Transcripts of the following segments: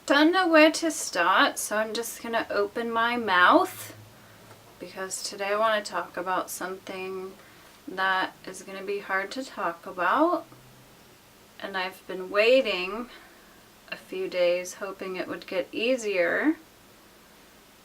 Don't know where to start, so I'm just going to open my mouth because today I want to talk about something that is going to be hard to talk about. And I've been waiting a few days hoping it would get easier.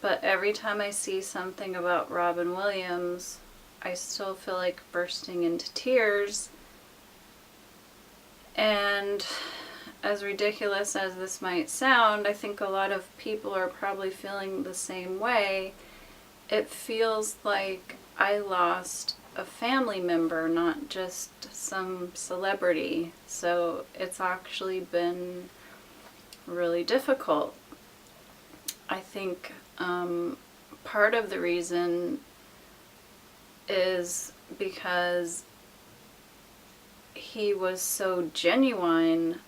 But every time I see something about Robin Williams, I still feel like bursting into tears. And as ridiculous as this might sound, I think a lot of people are probably feeling the same way. It feels like I lost a family member, not just some celebrity. So it's actually been really difficult. I think part of the reason is because he was so genuine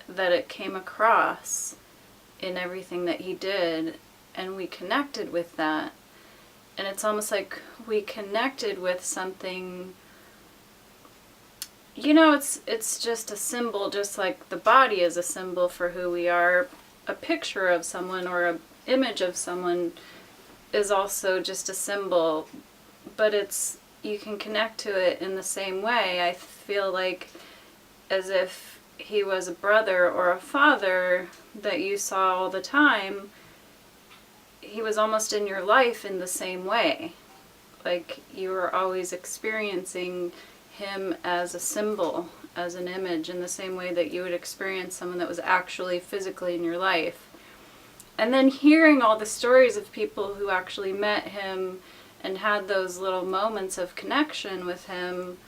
that it came across in everything that he did, and we connected with that. And it's almost like we connected with something, it's just a symbol, just like the body is a symbol for who we are. A picture of someone or an image of someone is also just a symbol, but you can connect to it in the same way. I feel like as if he was a brother or a father that you saw all the time. He was almost in your life in the same way. Like you were always experiencing him as a symbol, as an image, in the same way that you would experience someone that was actually physically in your life. And then hearing all the stories of people who actually met him and had those little moments of connection with him,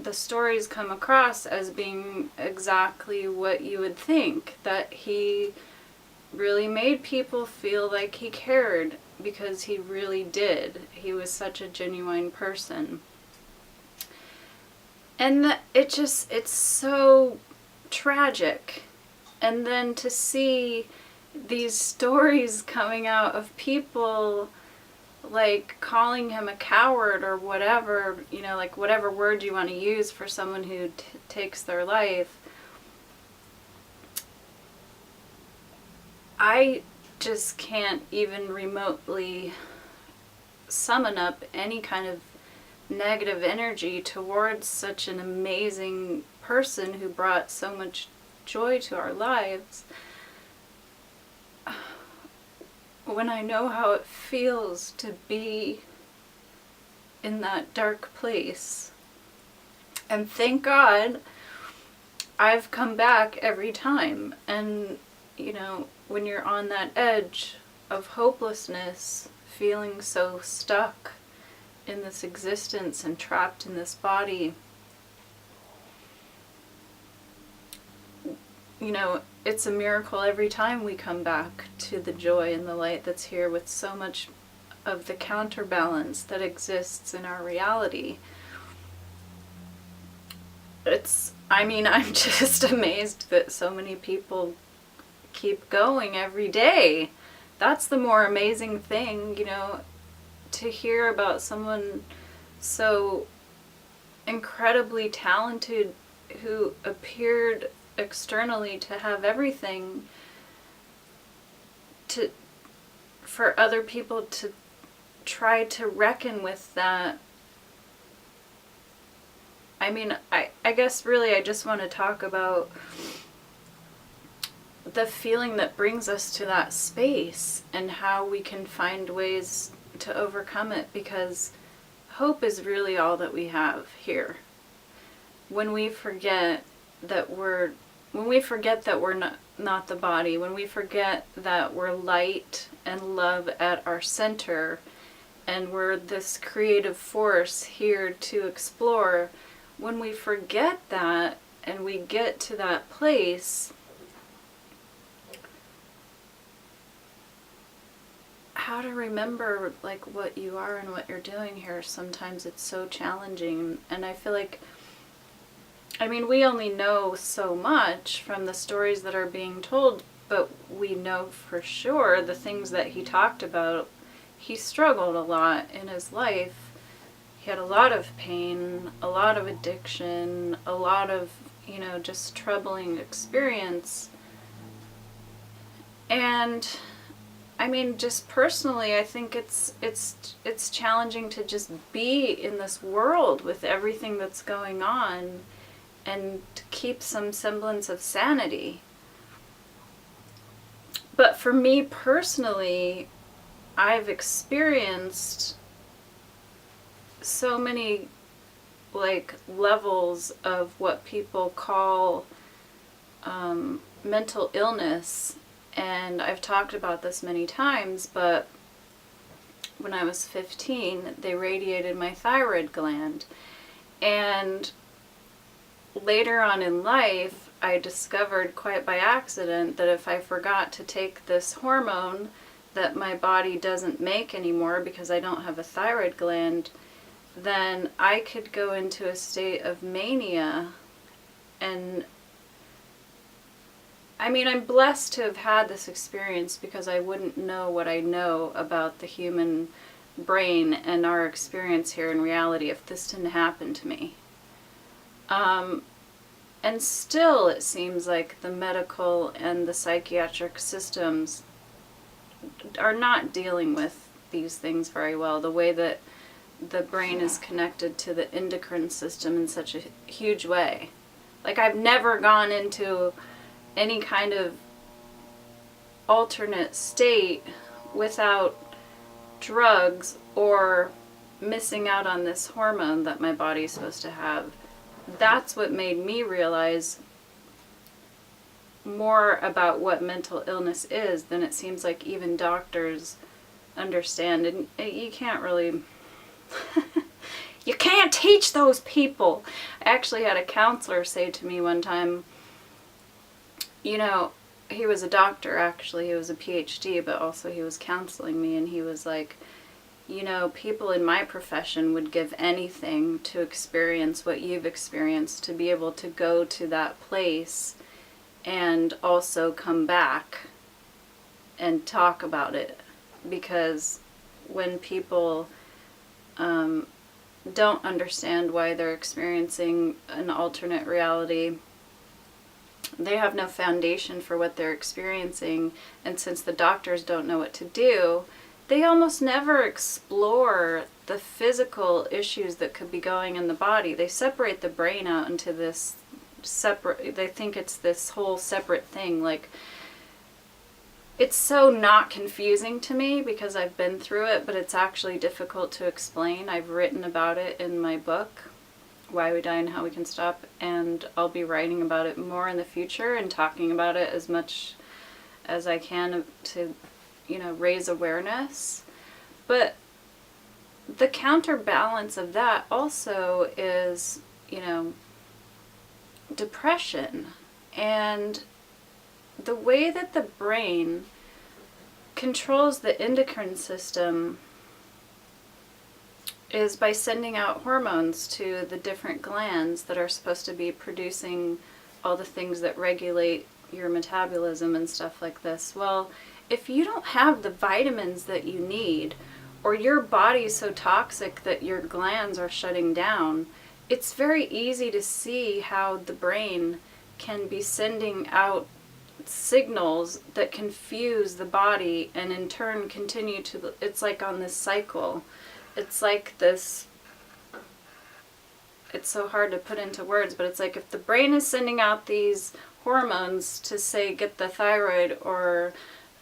the stories come across as being exactly what you would think, that he really made people feel like he cared, because he really did. He was such a genuine person. And it's so tragic. And then to see these stories coming out of people like calling him a coward or whatever, like whatever word you want to use for someone who takes their life. I just can't even remotely summon up any kind of negative energy towards such an amazing person who brought so much joy to our lives, when I know how it feels to be in that dark place. And thank God I've come back every time. And, when you're on that edge of hopelessness, feeling so stuck in this existence and trapped in this body, it's a miracle every time we come back to the joy and the light that's here, with so much of the counterbalance that exists in our reality. I'm just amazed that so many people keep going every day. That's the more amazing thing, to hear about someone so incredibly talented who appeared externally to have everything, for other people to try to reckon with that. I guess really I just want to talk about the feeling that brings us to that space and how we can find ways to overcome it, because hope is really all that we have here. When we forget that we're not the body, when we forget that we're light and love at our center, and we're this creative force here to explore, when we forget that and we get to that place, how to remember like what you are and what you're doing here, sometimes it's so challenging. And I feel like, we only know so much from the stories that are being told, but we know for sure the things that he talked about. He struggled a lot in his life. He had a lot of pain, a lot of addiction, a lot of just troubling experience. And I mean, just personally, I think it's challenging to just be in this world with everything that's going on and to keep some semblance of sanity. But for me personally, I've experienced so many levels of what people call mental illness. And I've talked about this many times, but when I was 15, they radiated my thyroid gland. And later on in life, I discovered quite by accident that if I forgot to take this hormone that my body doesn't make anymore because I don't have a thyroid gland, then I could go into a state of mania. And I mean, I'm blessed to have had this experience because I wouldn't know what I know about the human brain and our experience here in reality if this didn't happen to me. And still, it seems like the medical and the psychiatric systems are not dealing with these things very well. The way that the brain is connected to the endocrine system in such a huge way. Like, I've never gone into any kind of alternate state without drugs or missing out on this hormone that my body's supposed to have. That's what made me realize more about what mental illness is than it seems like even doctors understand. And you can't really you can't teach those people. I actually had a counselor say to me one time, he was a doctor actually, he was a PhD, but also he was counseling me, and he was like, people in my profession would give anything to experience what you've experienced, to be able to go to that place and also come back and talk about it. Because when people don't understand why they're experiencing an alternate reality, they have no foundation for what they're experiencing, and since the doctors don't know what to do, they almost never explore the physical issues that could be going in the body. They separate the brain out into this separate, they think it's this whole separate thing. Like, it's so not confusing to me because I've been through it, but it's actually difficult to explain. I've written about it in my book, Why We Die and How We Can Stop, and I'll be writing about it more in the future and talking about it as much as I can to, raise awareness. But the counterbalance of that also is, depression. And the way that the brain controls the endocrine system is by sending out hormones to the different glands that are supposed to be producing all the things that regulate your metabolism and stuff like this. Well, if you don't have the vitamins that you need, or your body's so toxic that your glands are shutting down, it's very easy to see how the brain can be sending out signals that confuse the body and in turn continue to, it's like on this cycle. It's like this, it's so hard to put into words, but it's like if the brain is sending out these hormones to say get the thyroid or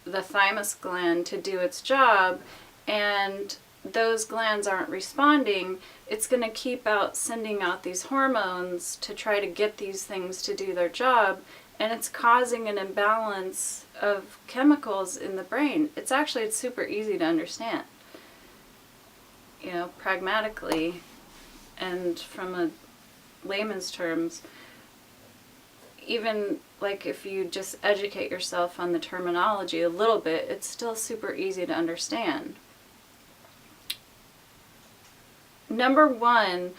the thymus gland to do its job, and those glands aren't responding, it's going to keep sending out these hormones to try to get these things to do their job, and it's causing an imbalance of chemicals in the brain. It's super easy to understand, pragmatically, and from a layman's terms. Even like if you just educate yourself on the terminology a little bit, it's still super easy to understand. Number one,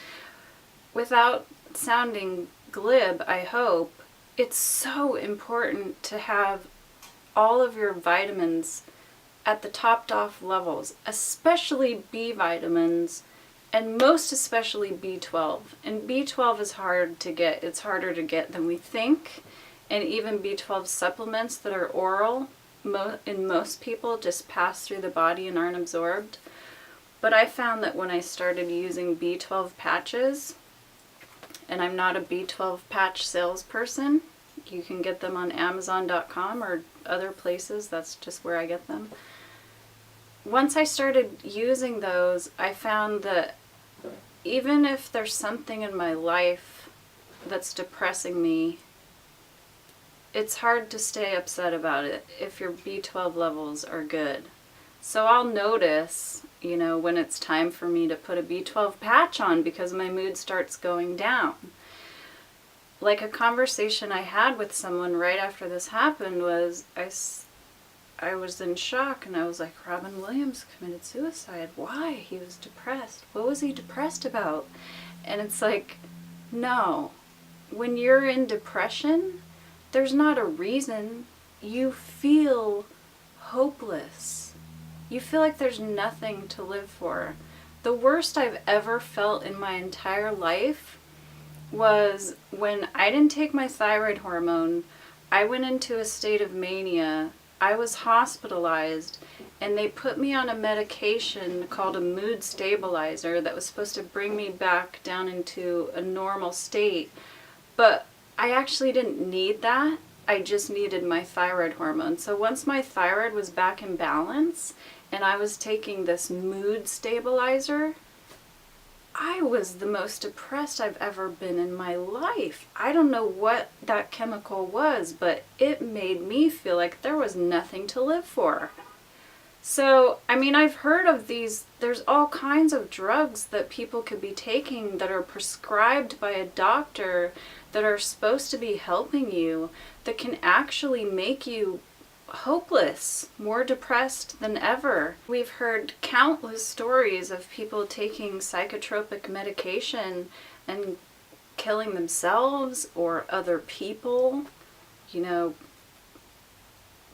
without sounding glib, I hope, it's so important to have all of your vitamins at the topped off levels, especially B vitamins and most especially B12. And B12 is hard to get. It's harder to get than we think. And even B12 supplements that are oral, in most people, just pass through the body and aren't absorbed. But I found that when I started using B12 patches, and I'm not a B12 patch salesperson, you can get them on Amazon.com or other places, that's just where I get them. Once I started using those, I found that even if there's something in my life that's depressing me, it's hard to stay upset about it if your B12 levels are good. So I'll notice, when it's time for me to put a B12 patch on because my mood starts going down. Like a conversation I had with someone right after this happened was, I was in shock and I was like, Robin Williams committed suicide. Why? He was depressed. What was he depressed about? And it's like, no. When you're in depression, there's not a reason. You feel hopeless. You feel like there's nothing to live for. The worst I've ever felt in my entire life was when I didn't take my thyroid hormone. I went into a state of mania. I was hospitalized, and they put me on a medication called a mood stabilizer that was supposed to bring me back down into a normal state. But I actually didn't need that. I just needed my thyroid hormone. So once my thyroid was back in balance and I was taking this mood stabilizer, I was the most depressed I've ever been in my life. I don't know what that chemical was, but it made me feel like there was nothing to live for. So, I've heard of these, there's all kinds of drugs that people could be taking that are prescribed by a doctor that are supposed to be helping you, that can actually make you hopeless, more depressed than ever. We've heard countless stories of people taking psychotropic medication and killing themselves or other people.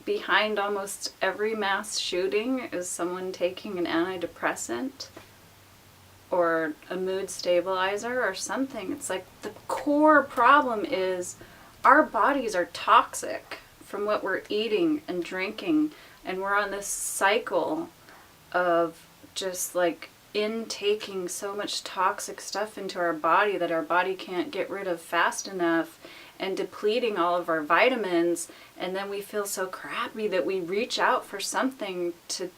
Behind almost every mass shooting is someone taking an antidepressant or a mood stabilizer or something. It's like the core problem is our bodies are toxic from what we're eating and drinking, and we're on this cycle of just like intaking so much toxic stuff into our body that our body can't get rid of fast enough, and depleting all of our vitamins, and then we feel so crappy that we reach out for something to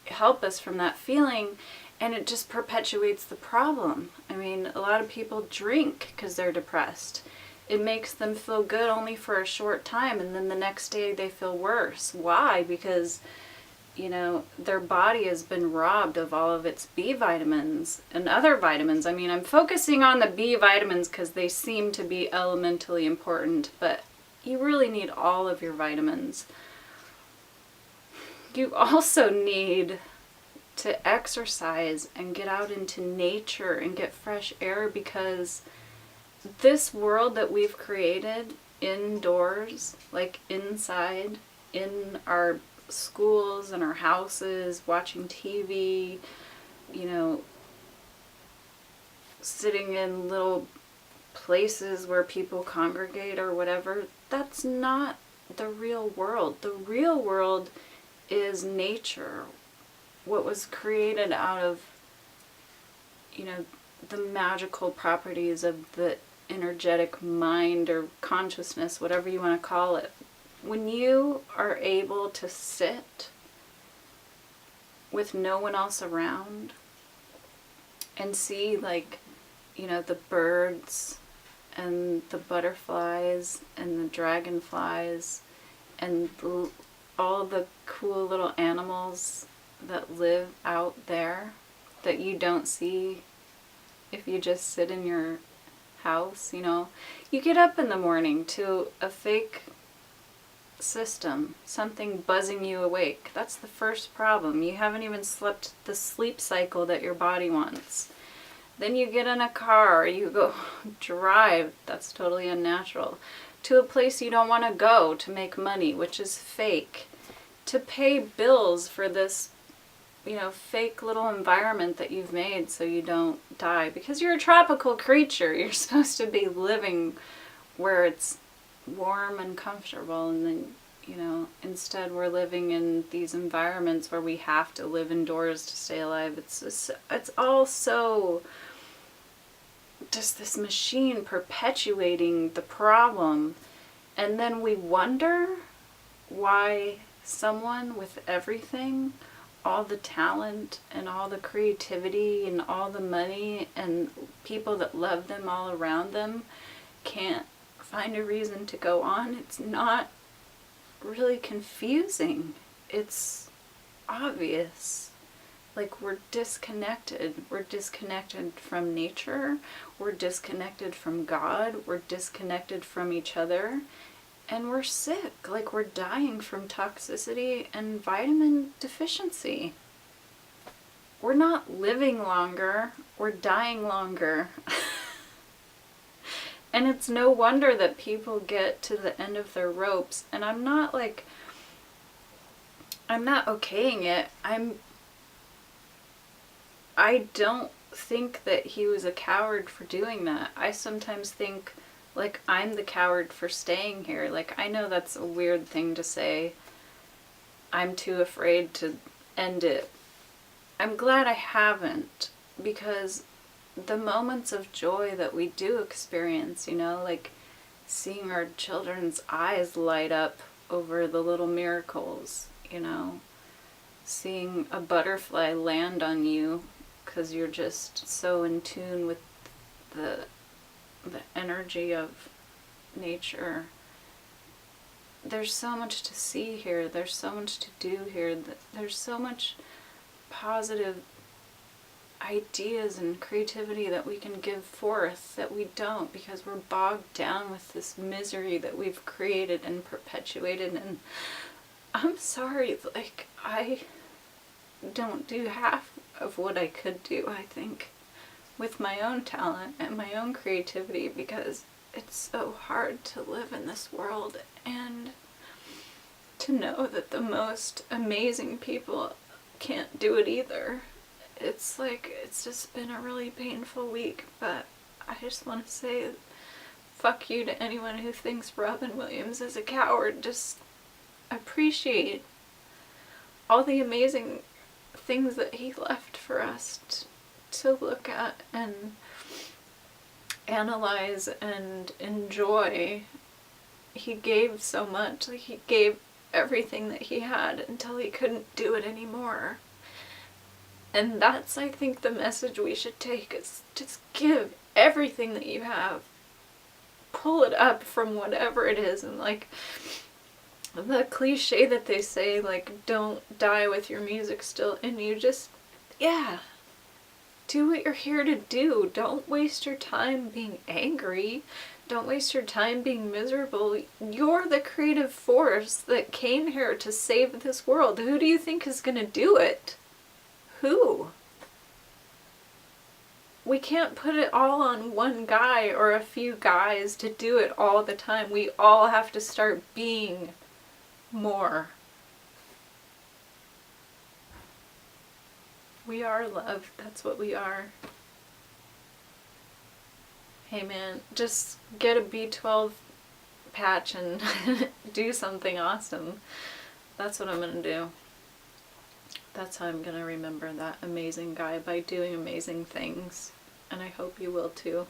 help us from that feeling, and it just perpetuates the problem. A lot of people drink because they're depressed. It makes them feel good only for a short time, and then the next day they feel worse. Why? Because, their body has been robbed of all of its B vitamins and other vitamins. I'm focusing on the B vitamins because they seem to be elementally important, but you really need all of your vitamins. You also need to exercise and get out into nature and get fresh air, because this world that we've created indoors, like inside, in our schools and our houses, watching TV, sitting in little places where people congregate or whatever, that's not the real world. The real world is nature, what was created out of, the magical properties of the energetic mind or consciousness, whatever you want to call it. When you are able to sit with no one else around and see, the birds and the butterflies and the dragonflies and all the cool little animals that live out there that you don't see if you just sit in your house, You get up in the morning to a fake system, something buzzing you awake. That's the first problem. You haven't even slept the sleep cycle that your body wants. Then you get in a car, you go drive, that's totally unnatural, to a place you don't want to go to make money, which is fake, to pay bills for this fake little environment that you've made so you don't die. Because you're a tropical creature. You're supposed to be living where it's warm and comfortable, and then, instead we're living in these environments where we have to live indoors to stay alive. It's all so just this machine perpetuating the problem. And then we wonder why someone with everything, all the talent and all the creativity and all the money and people that love them all around them, can't find a reason to go on. It's not really confusing. It's obvious. Like, we're disconnected. We're disconnected from nature. We're disconnected from God. We're disconnected from each other. And we're sick. Like, we're dying from toxicity and vitamin deficiency. We're not living longer. We're dying longer. And it's no wonder that people get to the end of their ropes. And I'm not okaying it. I don't think that he was a coward for doing that. I sometimes think, like, I'm the coward for staying here. Like, I know that's a weird thing to say. I'm too afraid to end it. I'm glad I haven't, because the moments of joy that we do experience, like seeing our children's eyes light up over the little miracles, seeing a butterfly land on you because you're just so in tune with the energy of nature. There's so much to see here. There's so much to do here. There's so much positive ideas and creativity that we can give forth that we don't, because we're bogged down with this misery that we've created and perpetuated. And I'm sorry, like, I don't do half of what I could do, I think, with my own talent and my own creativity, because it's so hard to live in this world and to know that the most amazing people can't do it either. It's just been a really painful week, but I just want to say fuck you to anyone who thinks Robin Williams is a coward. Just appreciate all the amazing things that he left for us to look at and analyze and enjoy. He gave so much. Like, he gave everything that he had until he couldn't do it anymore. And that's, I think, the message we should take, is just give everything that you have. Pull it up from whatever it is. And, like, the cliche that they say, like, don't die with your music still in you. Just, do what you're here to do. Don't waste your time being angry. Don't waste your time being miserable. You're the creative force that came here to save this world. Who do you think is going to do it? Who? We can't put it all on one guy or a few guys to do it all the time. We all have to start being more. We are love. That's what we are. Hey man, just get a B12 patch and do something awesome. That's what I'm gonna do. That's how I'm gonna remember that amazing guy, by doing amazing things. And I hope you will too.